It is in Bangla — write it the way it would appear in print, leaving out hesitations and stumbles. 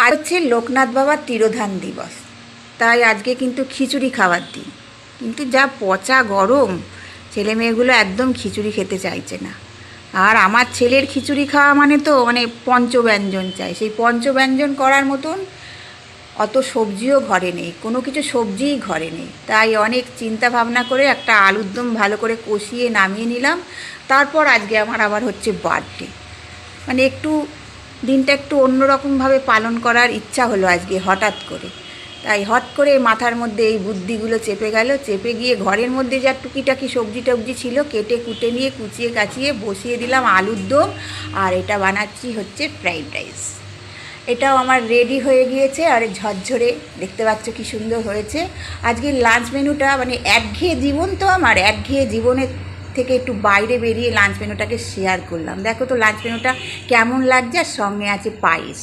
আজ হচ্ছে লোকনাথ বাবার তিরোধান দিবস, তাই আজকে কিন্তু খিচুড়ি খাওয়ার দিন। কিন্তু যা পচা গরম, ছেলে মেয়েগুলো একদম খিচুড়ি খেতে চাইছে না। আর আমার ছেলের খিচুড়ি খাওয়া মানে তো পঞ্চব্যঞ্জন চাই। সেই পঞ্চব্যঞ্জন করার মতন অত সবজিও ঘরে নেই, কোনো কিছু সবজিই ঘরে নেই। তাই অনেক চিন্তা ভাবনা করে একটা আলুর দম ভালো করে কষিয়ে নামিয়ে নিলাম। তারপর আজকে আমার আবার হচ্ছে বার্থডে, একটু দিনটা একটু অন্যরকমভাবে পালন করার ইচ্ছা হলো আজকে হঠাৎ করে। তাই হট করে মাথার মধ্যে এই বুদ্ধিগুলো চেপে গেল। চেপে গিয়ে ঘরের মধ্যে যা টুকিটাকি সবজি টবজি ছিল কেটে কুটে নিয়ে কুচিয়ে কাচিয়ে বসিয়ে দিলাম আলুর দম। আর এটা বানাচ্ছি হচ্ছে ফ্রাইড রাইস। এটাও আমার রেডি হয়ে গিয়েছে, আর ঝরঝরে দেখতে পাচ্ছ কি সুন্দর হয়েছে। আজকের লাঞ্চ মেনুটা একঘেয়ে জীবন, তো আমার একঘেয়ে জীবনের থেকে একটু বাইরে বেরিয়ে লাঞ্চ মেনুটাকে শেয়ার করলাম। দেখো তো লাঞ্চ মেনুটা কেমন লাগছে, আর সঙ্গে আছে পায়েস।